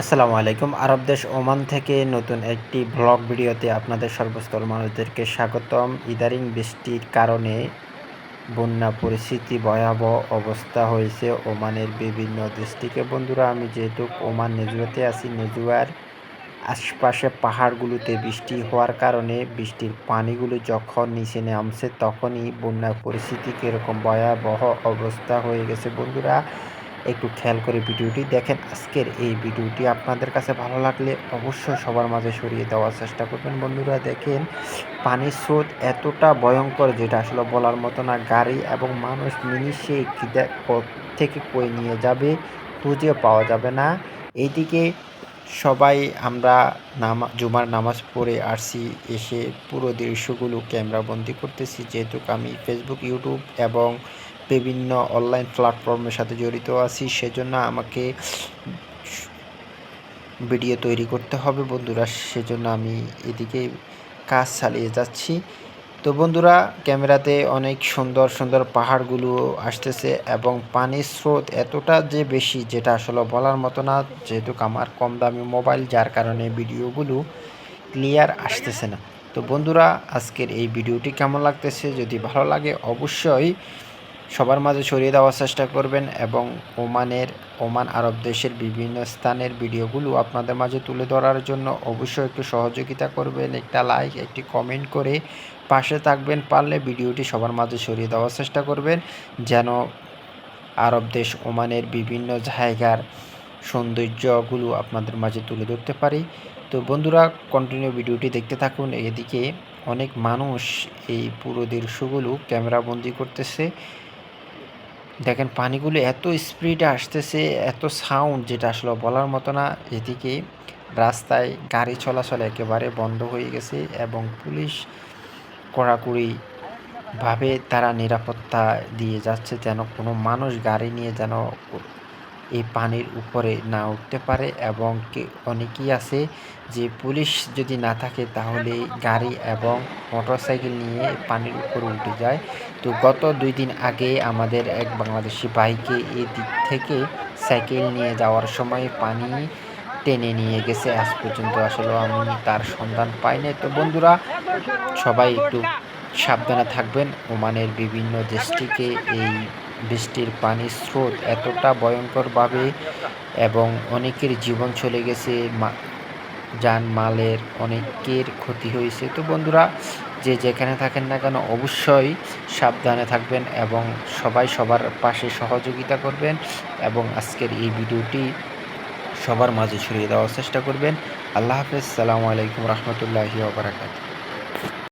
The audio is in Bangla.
আসসালামু আলাইকুম। আরব দেশ ওমান থেকে নতুন একটি ব্লগ ভিডিওতে আপনাদের সর্বস্তর মানুষদেরকে স্বাগতম। ইদারিং বৃষ্টির কারণে বন্যা পরিস্থিতি ভয়াবহ অবস্থা হয়েছে ওমানের বিভিন্ন ডিস্ট্রিক্টে। বন্ধুরা, আমি যেহেতু ওমান নেজুয়াতে আছি, নেজুয়ার আশপাশে পাহাড়গুলোতে বৃষ্টি হওয়ার কারণে বৃষ্টির পানিগুলো যখন নিচে নামছে তখনই বন্যার পরিস্থিতি কীরকম ভয়াবহ অবস্থা হয়ে গেছে। বন্ধুরা, একটু খেয়াল করে ভিডিওটি দেখেন। আজকের এই ভিডিওটি আপনাদের কাছে ভালো লাগলে অবশ্যই সবার মাঝে ছড়িয়ে দেওয়ার চেষ্টা করবেন। বন্ধুরা দেখেন, পানির স্রোত এতটা ভয়ঙ্কর যেটা আসলে বলার মতো না। গাড়ি এবং মানুষ মিনিশে থেকে কই নিয়ে যাবে খুঁজে পাওয়া যাবে না। এইদিকে সবাই আমরা জুমার নামাজ পড়ে আসছি, এসে পুরো দৃশ্যগুলো ক্যামেরাবন্দি করতেছি। যেহেতু আমি ফেসবুক, ইউটিউব এবং বিভিন্ন অনলাইন প্ল্যাটফর্মের সাথে জড়িত আছি, সেজন্য আমাকে ভিডিও তৈরি করতে হবে বন্ধুরা। সেজন্য আমি এদিকে কাজ চালিয়ে যাচ্ছি। তো বন্ধুরা, ক্যামেরাতে অনেক সুন্দর সুন্দর পাহাড়গুলো আসতেছে এবং পানির স্রোত এতটা যে বেশি যেটা আসলে বলার মতো না। যেহেতু আমার কম দামি মোবাইল, যার কারণে ভিডিওগুলো ক্লিয়ার আসতেছে না। তো বন্ধুরা, আজকের এই ভিডিওটি কেমন লাগতেছে, যদি ভালো লাগে অবশ্যই সবার মাঝে ছড়িয়ে দেওয়ার চেষ্টা করবেন এবং ওমান আরব দেশের বিভিন্ন স্থানের ভিডিওগুলো আপনাদের মাঝে তুলে ধরার জন্য অবশ্যই একটু সহযোগিতা করবেন। একটা লাইক, একটি কমেন্ট করে পাশে থাকবেন। পারলে ভিডিওটি সবার মাঝে ছড়িয়ে দেওয়ার চেষ্টা করবেন, যেন আরব দেশ ওমানের বিভিন্ন জায়গার সৌন্দর্যগুলো আপনাদের মাঝে তুলে ধরতে পারি। তো বন্ধুরা, কন্টিনিউ ভিডিওটি দেখতে থাকুন। এদিকে অনেক মানুষ এই পুরো দৃশ্যগুলো ক্যামেরাবন্দি করতেছে। দেখেন, পানিগুলো এত স্পিডে আসতেছে, এত সাউন্ড যেটা আসলে বলার মতো না। এদিকে রাস্তায় গাড়ি চলাচল একেবারে বন্ধ হয়ে গেছে এবং পুলিশ কড়াকড়িভাবে তারা নিরাপত্তা দিয়ে যাচ্ছে, যেন কোনো মানুষ গাড়ি নিয়ে যেন এই পানির উপরে না উঠতে পারে। এবং অনেকেই আছে যে পুলিশ যদি না থাকে তাহলে গাড়ি এবং মোটরসাইকেল নিয়ে পানির উপরে উঠে যায়। তো গত 2 দিন আগে আমাদের এক বাংলাদেশি ভাইকে এই দিক থেকে সাইকেল নিয়ে যাওয়ার সময় পানি টেনে নিয়ে গেছে। আজ পর্যন্ত আসলে আমি তার সন্ধান পাই নাই। তো বন্ধুরা, সবাই একটু সাবধানে থাকবেন। ওমানের বিভিন্ন ডিস্ট্রিক্টে এই বৃষ্টির পানির স্রোত এতটা ভয়ঙ্করভাবে এবং অনেকের জীবন চলে গেছে, জানমালের অনেকের ক্ষতি হয়েছে। তো বন্ধুরা, যে যেখানে থাকেন না কেন অবশ্যই সাবধানে থাকবেন এবং সবাই সবার পাশে সহযোগিতা করবেন এবং আজকের এই ভিডিওটি সবার মাঝে ছড়িয়ে দেওয়ার চেষ্টা করবেন। আল্লাহ হাফেজ। সালামু আলাইকুম রহমতুল্লাহি ওয়া বারাকাতুহু।